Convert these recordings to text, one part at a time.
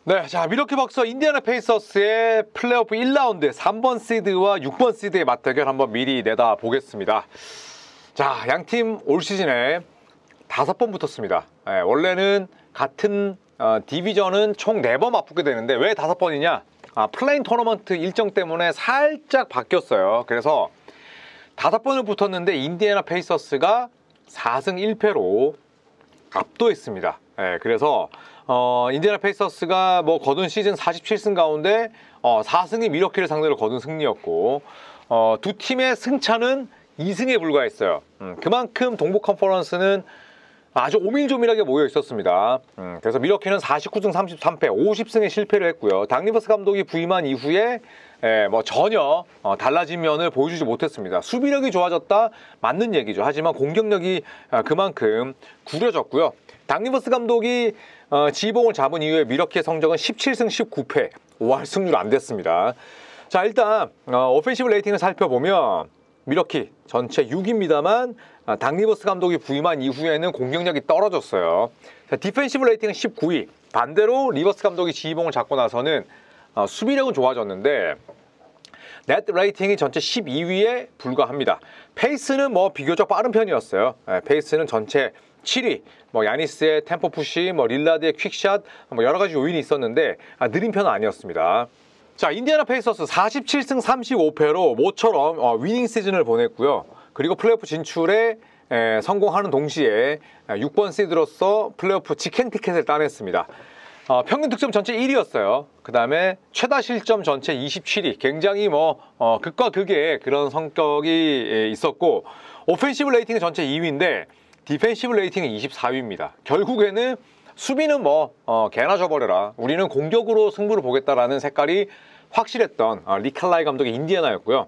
네, 자, 미러키 박서 인디애나 페이서스의 플레이오프 1라운드 3번 시드와 6번 시드의 맞대결 한번 미리 내다 보겠습니다. 자, 양팀 올 시즌에 5번 붙었습니다. 네, 원래는 같은 디비전은 총 4번 맞붙게 되는데 왜 5번이냐? 플레인 토너먼트 일정 때문에 살짝 바뀌었어요. 그래서 5번을 붙었는데 인디애나 페이서스가 4승 1패로 압도했습니다. 네, 그래서 인디애나 페이서스가 뭐 거둔 시즌 47승 가운데 4승이 미러키를 상대로 거둔 승리였고 두 팀의 승차는 2승에 불과했어요. 그만큼 동부 컨퍼런스는 아주 오밀조밀하게 모여 있었습니다. 그래서 미러키는 49승 33패 50승에 실패를 했고요. 닥 리버스 감독이 부임한 이후에 뭐 전혀 달라진 면을 보여주지 못했습니다. 수비력이 좋아졌다 맞는 얘기죠. 하지만 공격력이 그만큼 구려졌고요. 닥 리버스 감독이 지휘봉을 잡은 이후에 미러키의 성적은 17승 19패 5할 승률 안 됐습니다. 자, 일단 오펜시브 레이팅을 살펴보면 미러키 전체 6위입니다만 닥 리버스 감독이 부임한 이후에는 공격력이 떨어졌어요. 자, 디펜시브 레이팅은 19위. 반대로 리버스 감독이 지휘봉을 잡고 나서는 수비력은 좋아졌는데 넷 레이팅이 전체 12위에 불과합니다. 페이스는 뭐 비교적 빠른 편이었어요. 페이스는 전체 7위. 뭐 야니스의 템포 푸시, 뭐 릴라드의 퀵샷, 뭐 여러 가지 요인이 있었는데 느린 편은 아니었습니다. 자, 인디애나 페이서스 47승 35패로 모처럼 위닝 시즌을 보냈고요. 그리고 플레이오프 진출에 성공하는 동시에 6번 시드로서 플레이오프 직행 티켓을 따냈습니다. 평균 득점 전체 1위였어요. 그 다음에 최다 실점 전체 27위. 굉장히 극과 극의 그런 성격이 있었고, 오펜시브 레이팅은 전체 2위인데 디펜시브 레이팅은 24위입니다. 결국에는 수비는 개나 줘버려라. 우리는 공격으로 승부를 보겠다라는 색깔이 확실했던 리 칼라이 감독의 인디애나였고요.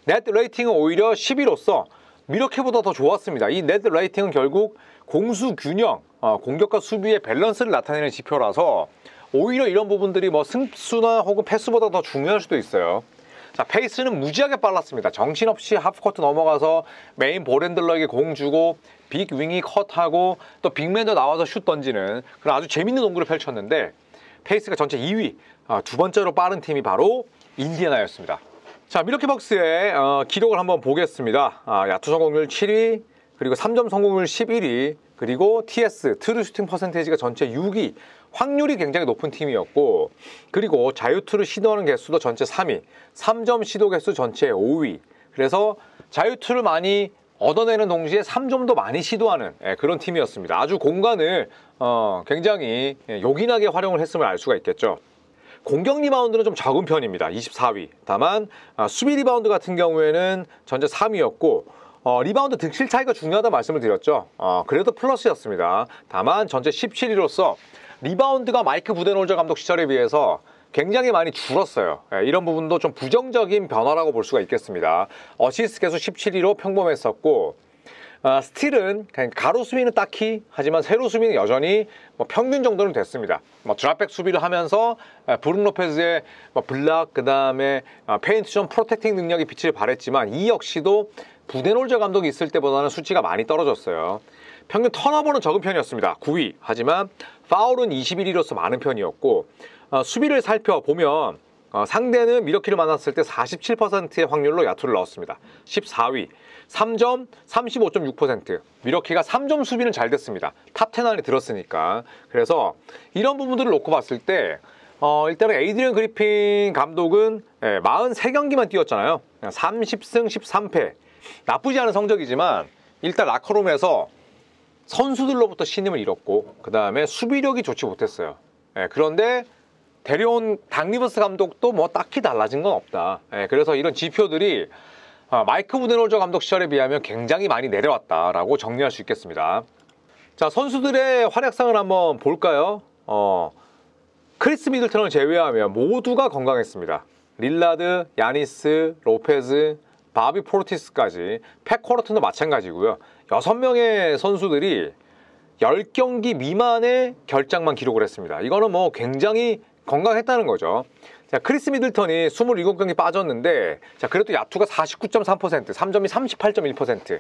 넷 레이팅은 오히려 10위로서 미러키보다 더 좋았습니다. 이 넷 레이팅은 결국 공수 균형, 공격과 수비의 밸런스를 나타내는 지표라서 오히려 이런 부분들이 승수나 혹은 패스보다 더 중요할 수도 있어요. 자, 페이스는 무지하게 빨랐습니다. 정신없이 하프코트 넘어가서 메인 볼핸들러에게 공 주고 빅 윙이 컷하고 또 빅맨도 나와서 슛 던지는 그런 아주 재밌는 농구를 펼쳤는데 페이스가 전체 2위, 두 번째로 빠른 팀이 바로 인디애나였습니다. 자, 미러키 벅스의 기록을 한번 보겠습니다. 야투 성공률 7위, 그리고 3점 성공률 11위, 그리고 TS, 트루 슈팅 퍼센테이지가 전체 6위, 확률이 굉장히 높은 팀이었고, 그리고 자유투를 시도하는 개수도 전체 3위, 3점 시도 개수 전체 5위. 그래서 자유투를 많이 얻어내는 동시에 3점도 많이 시도하는 그런 팀이었습니다. 아주 공간을 굉장히 요긴하게 활용을 했음을 알 수가 있겠죠. 공격 리바운드는 좀 적은 편입니다. 24위. 다만 수비 리바운드 같은 경우에는 전체 3위였고 리바운드 득실 차이가 중요하다 말씀을 드렸죠. 그래도 플러스였습니다. 다만 전체 17위로서 리바운드가 마이크 부데놀저 감독 시절에 비해서 굉장히 많이 줄었어요. 이런 부분도 좀 부정적인 변화라고 볼 수가 있겠습니다. 어시스트 개수 17위로 평범했었고 스틸은 가로 수비는 딱히, 하지만 세로 수비는 여전히 평균 정도는 됐습니다. 드랍백 수비를 하면서 브룩 로페즈의 블락, 그 다음에 페인트존 프로텍팅 능력이 빛을 발했지만 이 역시도 부데놀저 감독이 있을 때보다는 수치가 많이 떨어졌어요. 평균 턴오버는 적은 편이었습니다. 9위. 하지만 파울은 21위로서 많은 편이었고 수비를 살펴보면 상대는 미러키를 만났을 때 47%의 확률로 야투를 넣었습니다. 14위. 3점 35.6%. 미러키가 3점 수비는 잘 됐습니다. 탑 10 안에 들었으니까. 그래서 이런 부분들을 놓고 봤을 때 일단은 에이드리언 그리핀 감독은 43경기만 뛰었잖아요. 30승 13패. 나쁘지 않은 성적이지만 일단 라커룸에서 선수들로부터 신임을 잃었고 그 다음에 수비력이 좋지 못했어요. 그런데 데려온 닥 리버스 감독도 딱히 달라진 건 없다. 그래서 이런 지표들이 마이크 부데놀저 감독 시절에 비하면 굉장히 많이 내려왔다라고 정리할 수 있겠습니다. 자, 선수들의 활약상을 한번 볼까요? 크리스 미들턴을 제외하면 모두가 건강했습니다. 릴라드, 야니스, 로페즈, 바비 포르티스까지, 팩 코러튼도 마찬가지고요. 6명의 선수들이 10경기 미만의 결장만 기록을 했습니다. 이거는 굉장히 건강했다는 거죠. 자, 크리스 미들턴이 27경기 빠졌는데 그래도 야투가 49.3%, 3점이 38.1%,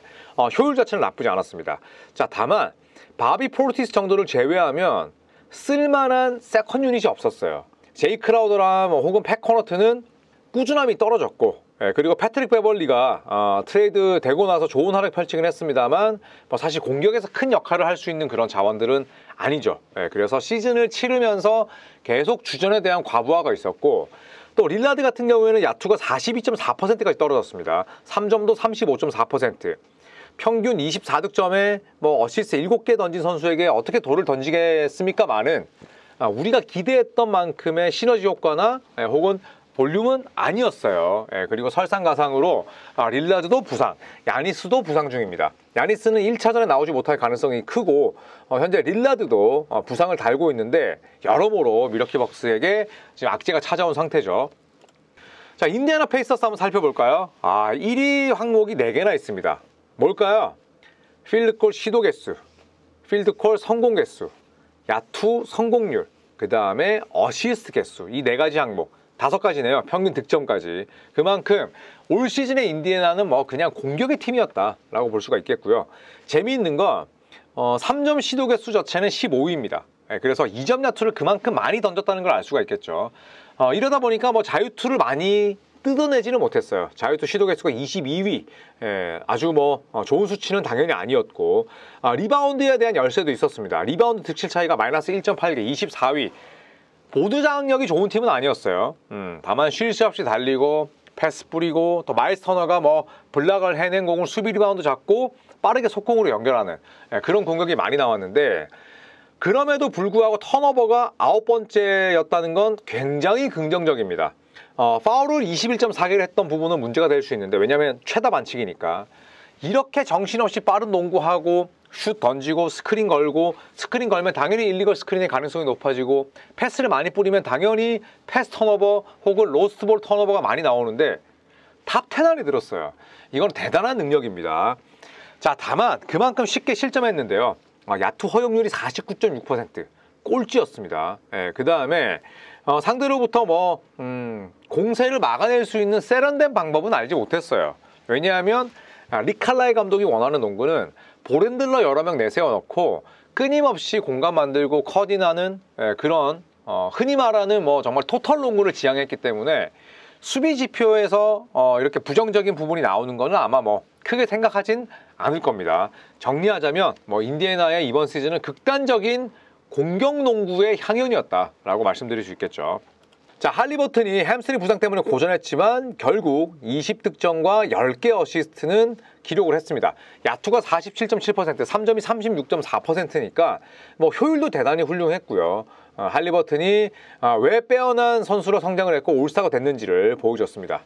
효율 자체는 나쁘지 않았습니다. 자, 다만 바비 포르티스 정도를 제외하면 쓸만한 세컨 유닛이 없었어요. 제이 크라우더랑 혹은 팻 커너트는 꾸준함이 떨어졌고, 그리고 패트릭 베벌리가 트레이드 되고 나서 좋은 활약 펼치긴 했습니다만 뭐 사실 공격에서 큰 역할을 할 수 있는 그런 자원들은 아니죠. 그래서 시즌을 치르면서 계속 주전에 대한 과부하가 있었고, 또 릴라드 같은 경우에는 야투가 42.4%까지 떨어졌습니다. 3점도 35.4%, 평균 24득점에 뭐 어시스트 7개 던진 선수에게 어떻게 돌을 던지겠습니까만은 우리가 기대했던 만큼의 시너지 효과나 혹은 볼륨은 아니었어요. 그리고 설상가상으로 릴라드도 부상, 야니스도 부상 중입니다. 야니스는 1차전에 나오지 못할 가능성이 크고 현재 릴라드도 부상을 달고 있는데 여러모로 밀워키 벅스에게 지금 악재가 찾아온 상태죠. 자, 인디애나 페이서스 한번 살펴볼까요? 1위 항목이 4개나 있습니다. 뭘까요? 필드골 시도 개수, 필드골 성공 개수, 야투 성공률, 그 다음에 어시스트 개수, 이 4가지 항목. 5가지네요. 평균 득점까지. 그만큼 올 시즌의 인디애나는 뭐 그냥 공격의 팀이었다라고 볼 수가 있겠고요. 재미있는 건 3점 시도 개수 자체는 15위입니다. 그래서 2점 야투를 그만큼 많이 던졌다는 걸 알 수가 있겠죠. 이러다 보니까 뭐 자유투를 많이 뜯어내지는 못했어요. 자유투 시도 개수가 22위. 아주 뭐 좋은 수치는 당연히 아니었고, 리바운드에 대한 열세도 있었습니다. 리바운드 득실 차이가 마이너스 1.8개, 24위. 보드 장악력이 좋은 팀은 아니었어요. 다만 쉴 새 없이 달리고 패스 뿌리고, 또 마일스 터너가 뭐 블락을 해낸 공을 수비 리바운드 잡고 빠르게 속공으로 연결하는 그런 공격이 많이 나왔는데, 그럼에도 불구하고 턴오버가 9번째였다는 건 굉장히 긍정적입니다. 파울을 21.4개를 했던 부분은 문제가 될 수 있는데, 왜냐하면 최다 반칙이니까. 이렇게 정신없이 빠른 농구하고 슛 던지고 스크린 걸고, 스크린 걸면 당연히 일리걸 스크린의 가능성이 높아지고, 패스를 많이 뿌리면 당연히 패스 턴오버 혹은 로스트볼 턴오버가 많이 나오는데 탑 10 안에 들었어요. 이건 대단한 능력입니다. 자, 다만 그만큼 쉽게 실점했는데요. 야투 허용률이 49.6%, 꼴찌였습니다. 그 다음에 상대로부터 뭐 공세를 막아낼 수 있는 세련된 방법은 알지 못했어요. 왜냐하면 릭 칼라이 감독이 원하는 농구는 볼핸들러 여러 명 내세워놓고 끊임없이 공간 만들고 컷인하는 그런 흔히 말하는 뭐 정말 토털 농구를 지향했기 때문에 수비 지표에서 이렇게 부정적인 부분이 나오는 거는 아마 뭐 크게 생각하진 않을 겁니다. 정리하자면 뭐 인디애나의 이번 시즌은 극단적인 공격 농구의 향연이었다라고 말씀드릴 수 있겠죠. 자, 할리버튼이 햄스트링 부상 때문에 고전했지만 결국 20득점과 10개 어시스트는 기록을 했습니다. 야투가 47.7%, 3점이 36.4%니까 뭐 효율도 대단히 훌륭했고요. 할리버튼이 왜 빼어난 선수로 성장을 했고 올스타가 됐는지를 보여줬습니다.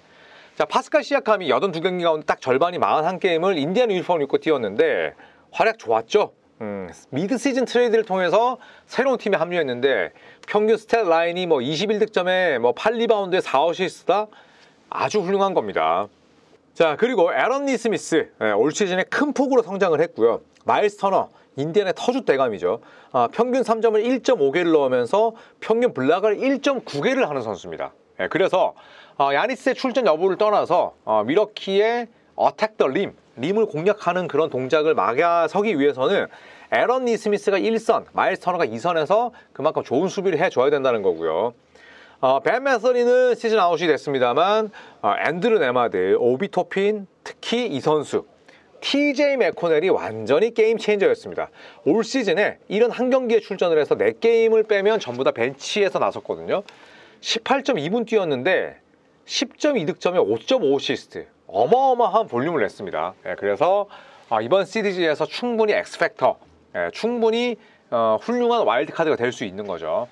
자, 파스칼 시아캄이 82경기 가운데 딱 절반이 41게임을 인디애나 유니폼을 입고 뛰었는데 활약 좋았죠? 미드 시즌 트레이드를 통해서 새로운 팀에 합류했는데 평균 스탯 라인이 뭐 21득점에 뭐 8리바운드에 4어시스트다. 아주 훌륭한 겁니다. 자, 그리고 에런 니스미스 올 시즌에 큰 폭으로 성장을 했고요. 마일스 터너, 인디애나의 터줏 대감이죠. 평균 3점을 1.5개를 넣으면서 평균 블락을 1.9개를 하는 선수입니다. 그래서 야니스의 출전 여부를 떠나서 밀워키의 어택 더 림을 공략하는 그런 동작을 막아서기 위해서는 에런 니스미스가 1선, 마일스 터너가 2선에서 그만큼 좋은 수비를 해줘야 된다는 거고요. 벤 매서리는 시즌 아웃이 됐습니다만 앤드루 네마드, 오비 토핀, 특히 이 선수 TJ 맥코넬이 완전히 게임 체인저였습니다. 올 시즌에 71경기에 출전을 해서 4게임을 빼면 전부 다 벤치에서 나섰거든요. 18.2분 뛰었는데 10.2득점에 5.5어시스트, 어마어마한 볼륨을 냈습니다. 그래서 이번 시리즈에서 충분히 엑스팩터, 충분히 훌륭한 와일드카드가 될 수 있는 거죠.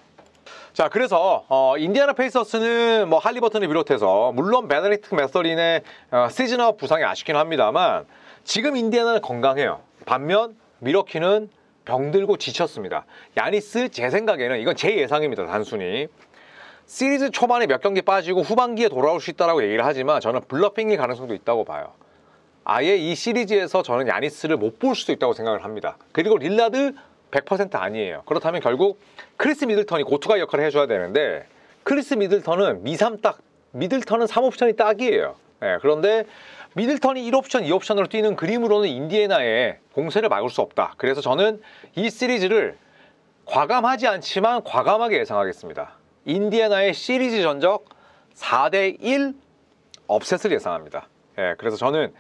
자, 그래서 인디애나 페이서스는 뭐 할리버튼을 비롯해서 물론 베네딕트 매서린의 시즌 아웃 부상이 아쉽긴 합니다만 지금 인디애나는 건강해요. 반면 밀워키는 병들고 지쳤습니다. 야니스, 제 생각에는 이건 제 예상입니다. 단순히 시리즈 초반에 몇 경기 빠지고 후반기에 돌아올 수 있다고 얘기를 하지만 저는 블러핑일 가능성도 있다고 봐요. 아예 이 시리즈에서 저는 야니스를 못 볼 수도 있다고 생각을 합니다. 그리고 릴라드 100% 아니에요. 그렇다면 결국 크리스 미들턴이 고투가 역할을 해줘야 되는데 크리스 미들턴은 미들턴은 3옵션이 딱이에요. 그런데 미들턴이 1옵션, 2옵션으로 뛰는 그림으로는 인디애나의 공세를 막을 수 없다. 그래서 저는 이 시리즈를 과감하지 않지만 과감하게 예상하겠습니다. 인디애나의 시리즈 전적 4대1 업셋을 예상합니다. 예, 그래서 저는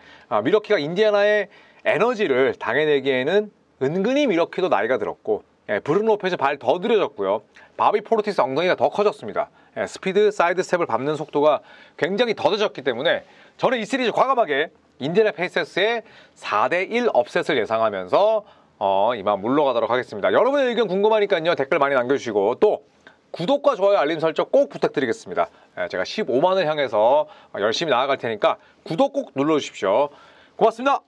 밀워키가 인디애나의 에너지를 당해내기에는 은근히 밀워키도 나이가 들었고, 예, 브루노 로페즈 발 더 느려졌고요. 바비 포르티스 엉덩이가 더 커졌습니다. 예, 스피드, 사이드 스텝을 밟는 속도가 굉장히 더 늦었기 때문에 저는 이 시리즈 과감하게 인디애나 페이서스의 4대1 업셋을 예상하면서 이만 물러가도록 하겠습니다. 여러분의 의견 궁금하니까요. 댓글 많이 남겨주시고 또 구독과 좋아요, 알림 설정 꼭 부탁드리겠습니다. 제가 15만을 향해서 열심히 나아갈 테니까 구독 꼭 눌러주십시오. 고맙습니다.